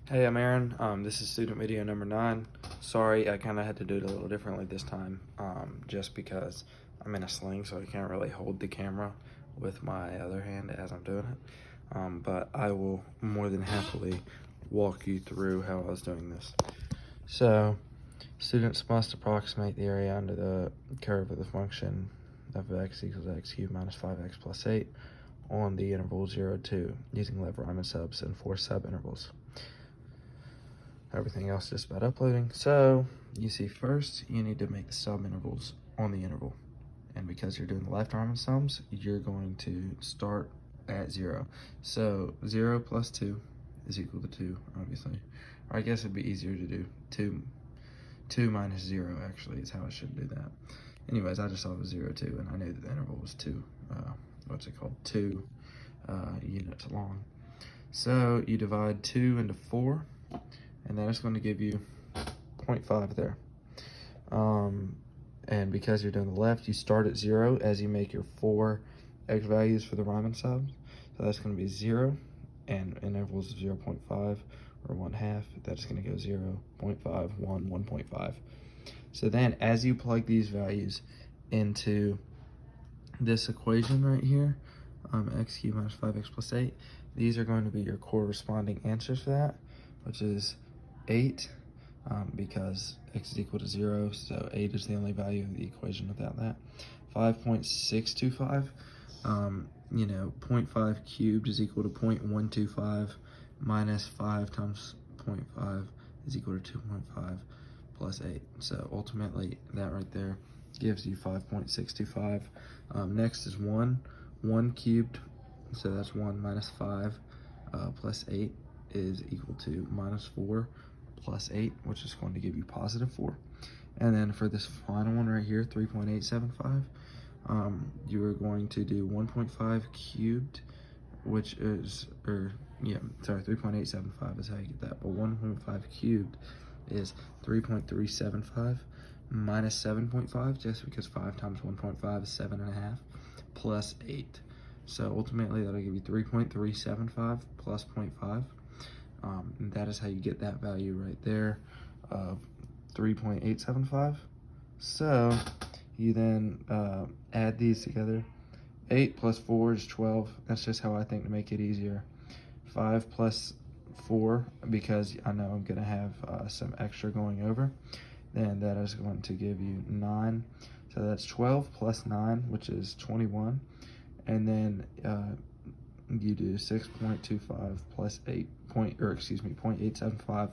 Hey, I'm Aaron. This is student video number 9. Sorry, I kind of had to do it a little differently this time, just because I'm in a sling, so I can't really hold the camera with my other hand as I'm doing it. But I will more than happily walk you through how I was doing this. So, students must approximate the area under the curve of the function of x equals x cubed minus 5x plus 8 on the interval 0, 2, using Left-Riemann subs and 4 subintervals. Everything else is about uploading. So you see, first you need to make the subintervals on the interval, and because you're doing the Left-Riemann sums, you're going to start at 0. So 0 plus 2 is equal to 2, obviously. Or I guess it'd be easier to do 2 minus 0, actually, is how I should do that. Anyways, I just saw it was 0, 2, and I knew that the interval was 2 units long. So you divide 2 into 4, and that is going to give you 0.5 there. And because you're doing the left, you start at 0 as you make your 4 x values for the Riemann subs. So that's going to be 0, and intervals of 0.5 or 1/2, that's going to go 0, 0.5, 1, 1.5. So then as you plug these values into this equation right here, x cubed minus 5x plus 8, these are going to be your corresponding answers for that, which is 8, because x is equal to 0, so 8 is the only value of the equation without that. 5.625, 0.5 cubed is equal to 0.125 minus 5 times 0.5 is equal to 2.5 plus 8. So ultimately, that right there gives you 5.625. Next is 1 cubed, so that's 1 minus 5 plus 8 is equal to minus 4 plus 8, which is going to give you positive 4. And then for this final one right here, 3.875, you are going to do 1.5 cubed, which is, 3.875 is how you get that, but 1.5 cubed is 3.375 minus 7.5, just because 5 times 1.5 is 7.5, plus 8. So ultimately, that'll give you 3.375 plus 0.5. And that is how you get that value right there of 3.875. So you then add these together. 8 plus 4 is 12. That's just how I think to make it easier. 5 plus 4, because I know I'm going to have some extra going over. Then that is going to give you 9. So that's 12 plus 9, which is 21. And then you do 6.25 plus 0.875,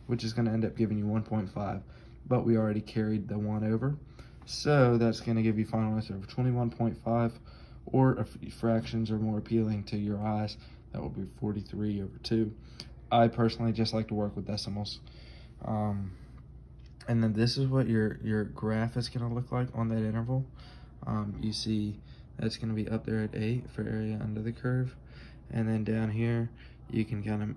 which is going to end up giving you 1.5. But we already carried the 1 over. So that's going to give you final answer of 21.5, or if fractions are more appealing to your eyes, that will be 43 over 2. I personally just like to work with decimals. And then this is what your graph is going to look like on that interval. You see that's going to be up there at 8 for area under the curve. And then down here, you can kind of,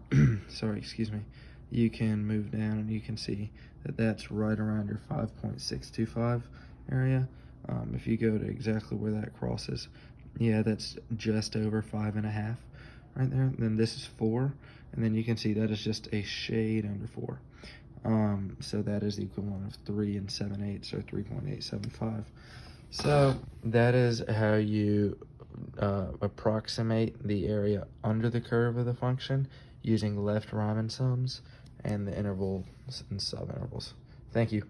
you can move down and you can see that that's right around your 5.625 area. If you go to exactly where that crosses, yeah, that's just over 5.5 right there. Then this is 4, and then you can see that is just a shade under 4. So that is the equivalent of 3 7/8, or 3.875. So that is how you approximate the area under the curve of the function using left Riemann sums and the intervals and subintervals. Thank you.